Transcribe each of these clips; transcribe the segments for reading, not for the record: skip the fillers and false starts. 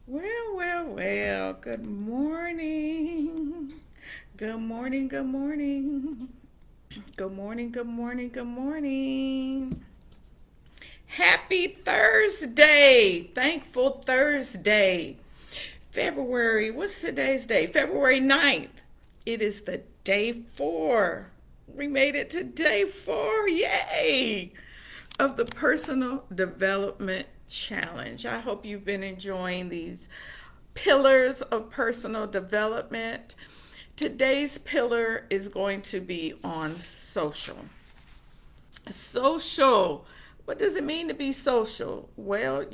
Well. Good morning. Good morning. Good morning. Good morning. Good morning. Good morning. Happy Thursday. Thankful Thursday. February, what's today's day? February 9th. It is the day four. We made it to day four. Yay! Of the Personal Development Challenge. I hope you've been enjoying these pillars of personal development. Today's pillar is going to be on social. Social. What does it mean to be social? Well,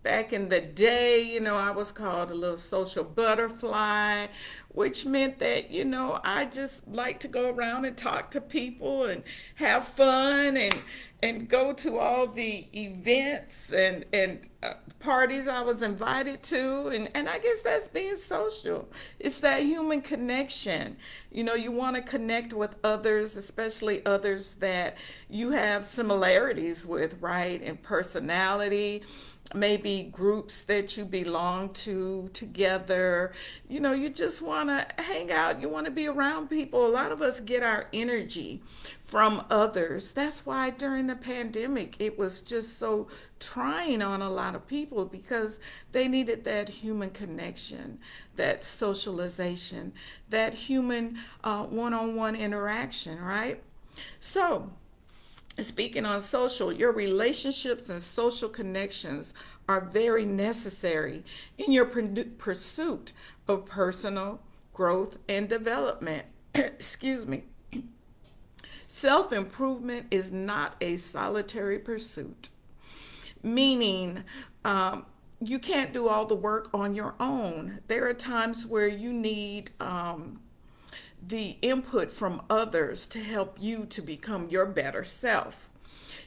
back in the day, I was called a little social butterfly, which meant that, I just like to go around and talk to people and have fun and go to all the events and parties I was invited to. And I guess that's being social. It's that human connection. You want to connect with others, especially others that you have similarities with, right? In personality, maybe groups that you belong to together. You just want to hang out. You want to be around people. A lot of us get our energy from others. That's why during the pandemic, it was just so trying on a lot of people because they needed that human connection, that socialization, that human one-on-one interaction, right? So, speaking on social, your relationships and social connections are very necessary in your pursuit of personal growth and development. Excuse me. Self improvement is not a solitary pursuit, meaning you can't do all the work on your own. There are times where you need the input from others to help you to become your better self.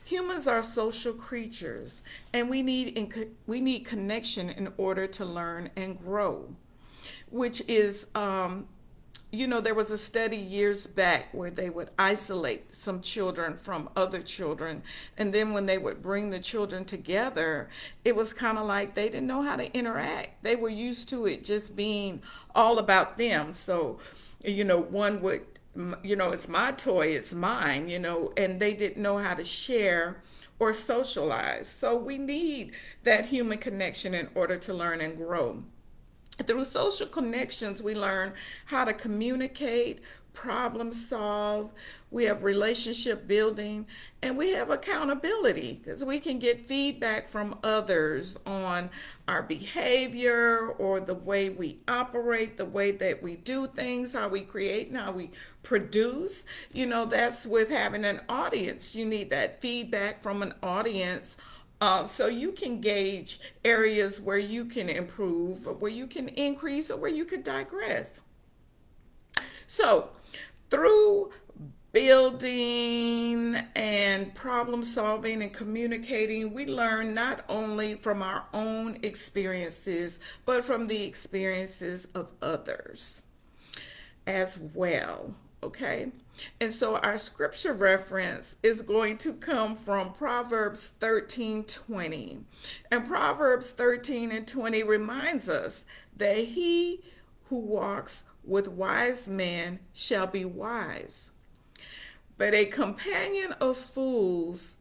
Humans are social creatures, and we need connection in order to learn and grow, which is there was a study years back where they would isolate some children from other children. And then when they would bring the children together, it was kind of like they didn't know how to interact. They were used to it just being all about them. So, one would, it's my toy, it's mine, and they didn't know how to share or socialize. So we need that human connection in order to learn and grow. Through social connections, we learn how to communicate, problem solve, we have relationship building, and we have accountability because we can get feedback from others on our behavior or the way we operate, the way that we do things, how we create and how we produce. That's with having an audience. You need that feedback from an audience so you can gauge areas where you can improve, or where you can increase, or where you could digress. So, through building and problem solving and communicating, we learn not only from our own experiences, but from the experiences of others as well. Okay. And so our scripture reference is going to come from Proverbs 13:20. And Proverbs 13:20 reminds us that he who walks with wise men shall be wise, but a companion of fools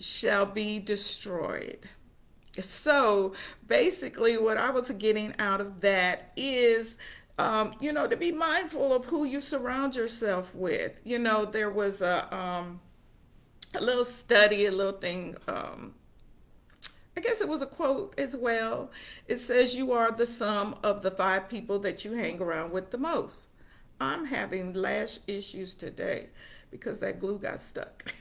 shall be destroyed. So basically, what I was getting out of that is to be mindful of who you surround yourself with. There was a little study, a little thing. I guess it was a quote as well. It says, "You are the sum of the five people that you hang around with the most." I'm having lash issues today because that glue got stuck.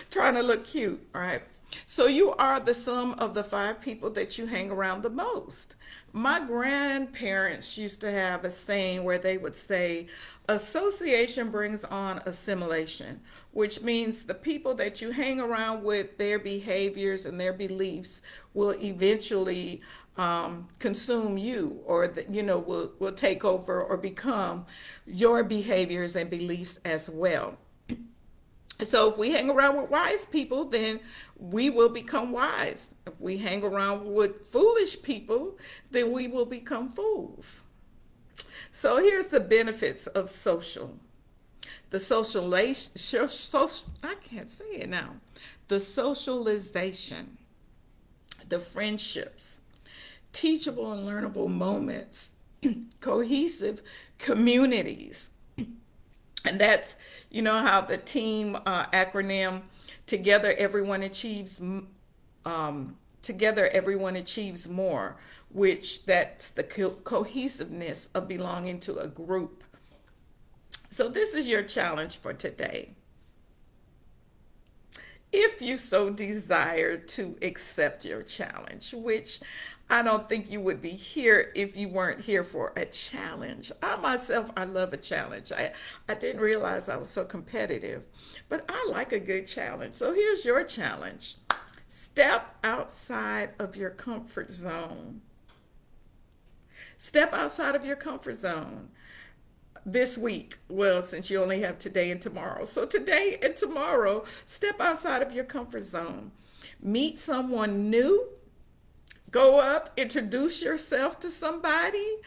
Trying to look cute, right? So you are the sum of the five people that you hang around the most. My grandparents used to have a saying where they would say, association brings on assimilation, which means the people that you hang around with, their behaviors and their beliefs will eventually consume you, or will take over or become your behaviors and beliefs as well. So if we hang around with wise people, then we will become wise. If we hang around with foolish people, then we will become fools. So here's the benefits of social. The socialization, I can't say it now. The socialization, the friendships, teachable and learnable moments, cohesive communities. And that's, how the team acronym, together everyone achieves, together everyone achieves more, which that's the cohesiveness of belonging to a group. So this is your challenge for today. If you so desire to accept your challenge, which I don't think you would be here if you weren't here for a challenge. I myself, I love a challenge. I didn't realize I was so competitive, but I like a good challenge. So here's your challenge. Step outside of your comfort zone. Step outside of your comfort zone this week. Well, since you only have today and tomorrow. So today and tomorrow, step outside of your comfort zone. Meet someone new. Go up, introduce yourself to somebody,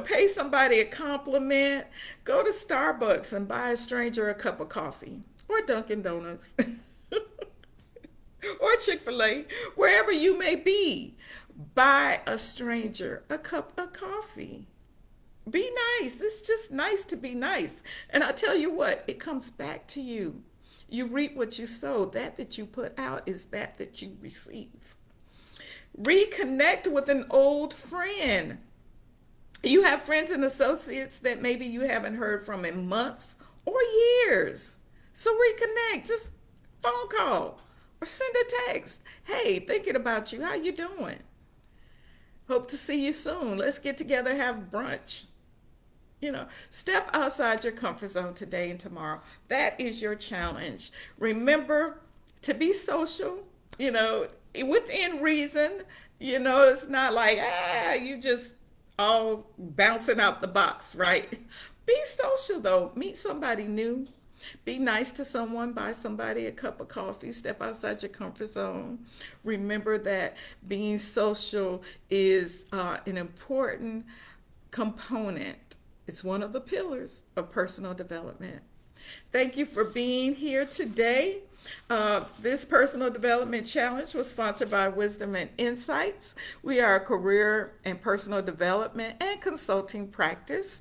pay somebody a compliment. Go to Starbucks and buy a stranger a cup of coffee, or Dunkin' Donuts, or Chick-fil-A, wherever you may be. Buy a stranger a cup of coffee. Be nice. It's just nice to be nice. And I tell you what, it comes back to you. You reap what you sow. That you put out is that you receive. Reconnect with an old friend. You have friends and associates that maybe you haven't heard from in months or years. So reconnect. Just phone call or send a text. Hey, thinking about you. How you doing? Hope to see you soon. Let's get together, have brunch. Step outside your comfort zone today and tomorrow. That is your challenge. Remember to be social, within reason. It's not like, you just all bouncing out the box, right? Be social though. Meet somebody new. Be nice to someone. Buy somebody a cup of coffee. Step outside your comfort zone. Remember that being social is an important component. It's one of the pillars of personal development. Thank you for being here today. This personal development challenge was sponsored by Wisdom and Insights. We are a career and personal development and consulting practice.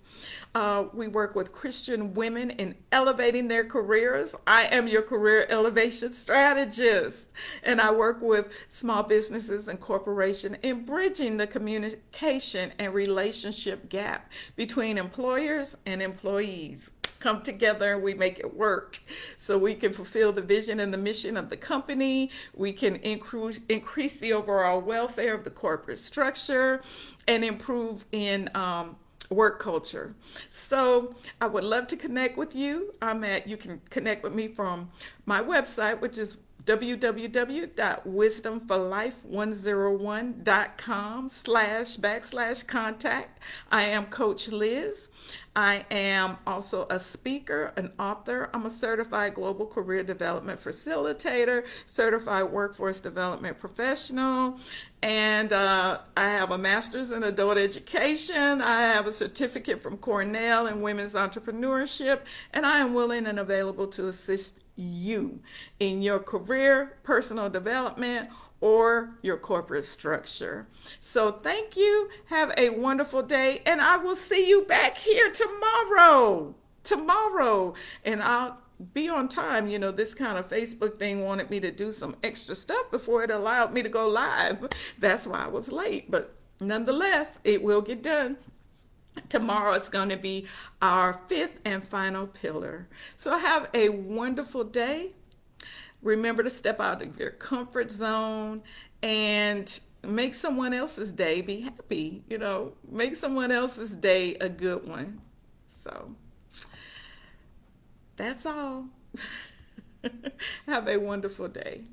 We work with Christian women in elevating their careers. I am your career elevation strategist, and I work with small businesses and corporations in bridging the communication and relationship gap between employers and employees. Come together and we make it work so we can fulfill the vision and the mission of the company. We can increase the overall welfare of the corporate structure and improve in work culture. So I would love to connect with you. You can connect with me from my website, which is www.wisdomforlife101.com/contact. I am Coach Liz. I am also a speaker, an author. I'm a certified global career development facilitator, certified workforce development professional, and I have a master's in adult education. I have a certificate from Cornell in women's entrepreneurship, and I am willing and available to assist you in your career, personal development, or your corporate structure. So thank you. Have a wonderful day, and I will see you back here tomorrow. And I'll be on time. This kind of Facebook thing wanted me to do some extra stuff before it allowed me to go live. That's why I was late, but nonetheless, it will get done. Tomorrow it's going to be our fifth and final pillar. So have a wonderful day. Remember to step out of your comfort zone and make someone else's day be happy. Make someone else's day a good one. So that's all. Have a wonderful day.